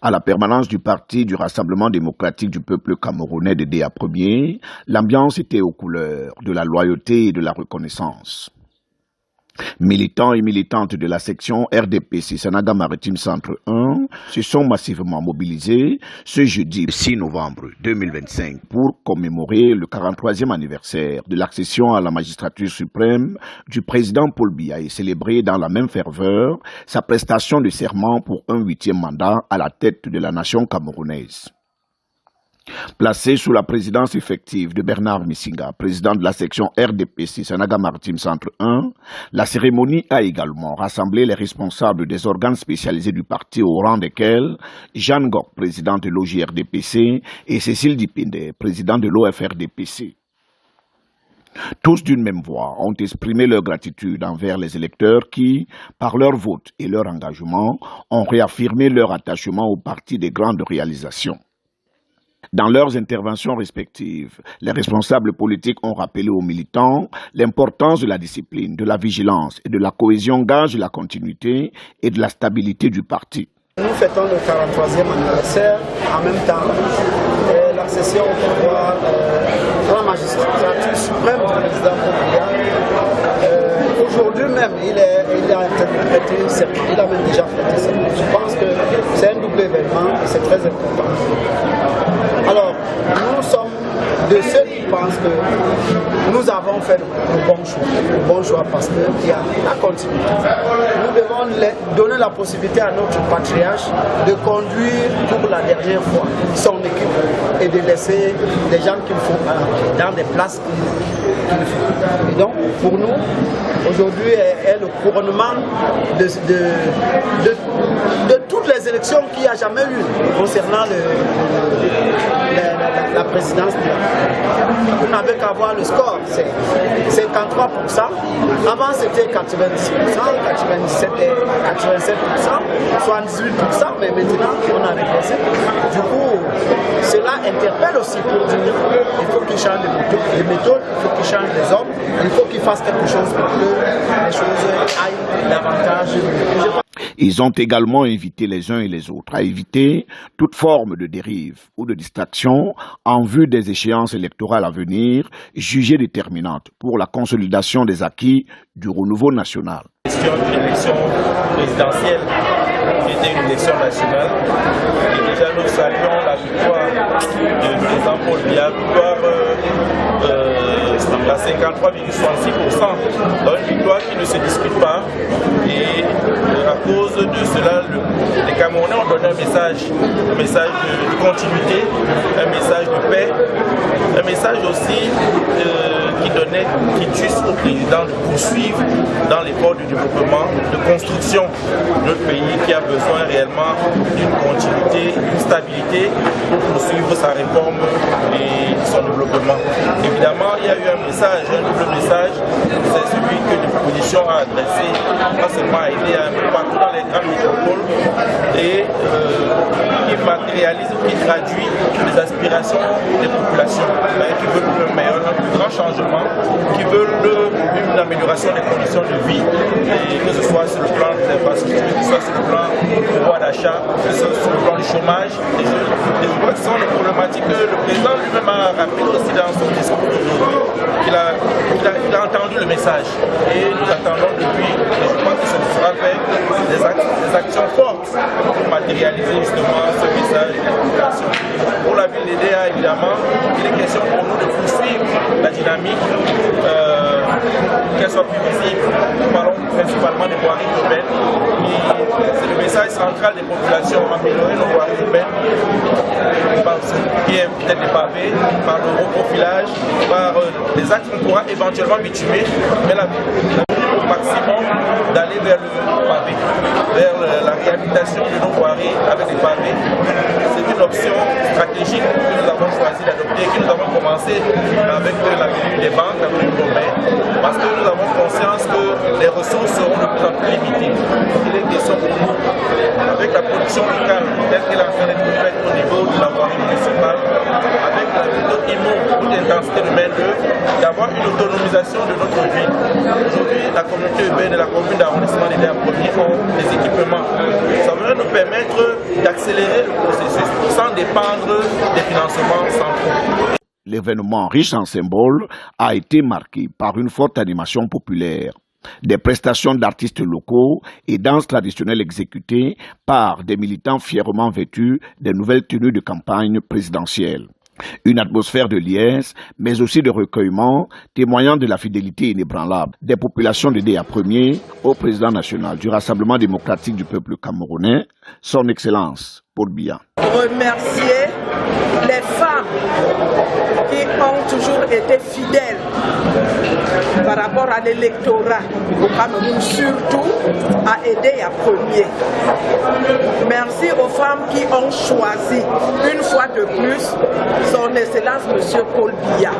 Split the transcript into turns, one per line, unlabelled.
À la permanence du parti du Rassemblement démocratique du peuple camerounais de DA 1er, l'ambiance était aux couleurs de la loyauté et de la reconnaissance. Militants et militantes de la section RDPC Sanaga Maritime Centre 1 se sont massivement mobilisés ce jeudi 6 novembre 2025 pour commémorer le 43e anniversaire de l'accession à la magistrature suprême du président Paul Biya et célébrer dans la même ferveur sa prestation de serment pour un 8e mandat à la tête de la nation camerounaise. Placé sous la présidence effective de Bernard Missinga, président de la section RDPC Sanaga Maritime Centre 1, la cérémonie a également rassemblé les responsables des organes spécialisés du parti au rang desquels Jeanne Gok, présidente de l'OJRDPC, et Cécile Dipinde, président de l'OFRDPC. Tous d'une même voix ont exprimé leur gratitude envers les électeurs qui, par leur vote et leur engagement, ont réaffirmé leur attachement au parti des grandes réalisations. Dans leurs interventions respectives, les responsables politiques ont rappelé aux militants l'importance de la discipline, de la vigilance et de la cohésion gage de la continuité et de la stabilité du parti.
Nous fêtons le 43e anniversaire, en même temps l'accession au pouvoir de la magistrature suprême du président Paul Biya. Aujourd'hui même, il a interprété serment, il a même déjà prêté serment. Je pense que c'est un double événement et c'est très important. Alors, nous sommes de ceux qui pensent que nous avons fait le bon choix parce qu'il y a la continuité. Nous devons donner la possibilité à notre patriarche de conduire pour la dernière fois son équipe et de laisser les gens qu'il faut dans des places qu'il faut. Et donc, pour nous, aujourd'hui est le couronnement de toutes les élections qu'il n'y a jamais eu concernant la présidence. Vous n'avez qu'à voir le score, c'est 53%. Avant c'était 90%, 97%, 78%, mais maintenant on a régressé. Du coup, cela interpelle aussi pour dire qu'il faut qu'ils changent les méthodes, il faut qu'ils changent les hommes, il faut qu'ils fassent quelque chose pour que les choses aillent davantage.
Ils ont également invité les uns et les autres à éviter toute forme de dérive ou de distraction en vue des échéances électorales à venir, jugées déterminantes pour la consolidation des acquis du renouveau national.
Une élection présidentielle qui était une élection nationale. Et déjà nous saluons la victoire du président Paul Biya, à 53,66%, une victoire qui ne se discute pas. Et à cause de cela, les Camerounais ont donné un message de continuité, un message de paix, un message aussi qui donnait quitus au président de poursuivre dans l'effort de développement, de construction de notre pays qui a besoin réellement d'une continuité, d'une stabilité pour poursuivre sa réforme et son développement. Évidemment, il y a eu un message, un double message, c'est celui que l'opposition a adressé, pas seulement à aider un peu partout dans les grandes métropoles, et qui matérialise ou qui traduit les aspirations des populations qui veulent le meilleur, un plus grand changement, qui veulent une amélioration des conditions de vie, et que ce soit sur le plan des infrastructures, que ce soit sur le plan du pouvoir d'achat, que ce soit sur le plan du chômage des jeunes. Et je crois que ce sont les problématiques que le président lui-même a rappelé aussi dans son discours d'aujourd'hui, qu'il a entendu le message. Et nous attendons depuis, et je crois que ce sera fait, des actions fortes pour matérialiser justement ce message de la population. Pour la ville d'Edea, évidemment, il est question pour nous de poursuivre la dynamique, qu'elle soit plus visible. Nous parlons principalement des voiries urbaines. C'est le message central des populations, améliorer nos voiries urbaines, par ce qui est peut-être des pavés, par le reprofilage, par des axes qu'on pourra éventuellement bitumer, mais la au maximum d'aller vers le pavé, vers la réhabilitation de nos voiries avec des pavés. C'est une option stratégique que nous avons choisi d'adopter, que nous avons commencé avec l'avenue des banques, l'avenue Romain, parce que nous avons conscience que les ressources seront de plus en plus limitées. Il est question pour nous, avec la production locale, telle qu'elle est en train d'être faite au niveau de la voirie municipale, avec la méthode IMO, haute intensité de main-d'œuvre, d'avoir une autonomisation de notre ville. Aujourd'hui, la communauté urbaine et la commune d'arrondissement des 1er ont des équipements. Ça va nous permettre d'accélérer le
L'événement riche en symboles a été marqué par une forte animation populaire, des prestations d'artistes locaux et danses traditionnelles exécutées par des militants fièrement vêtus des nouvelles tenues de campagne présidentielle. Une atmosphère de liesse, mais aussi de recueillement, témoignant de la fidélité inébranlable des populations de DA Premier au président national du Rassemblement démocratique du peuple camerounais, son Excellence Paul Biya.
Remercier les femmes qui ont toujours été fidèles par rapport à l'électorat au Cameroun, surtout à aider à Premier. Merci aux femmes qui ont choisi une fois de plus son Excellence Monsieur Paul Biya.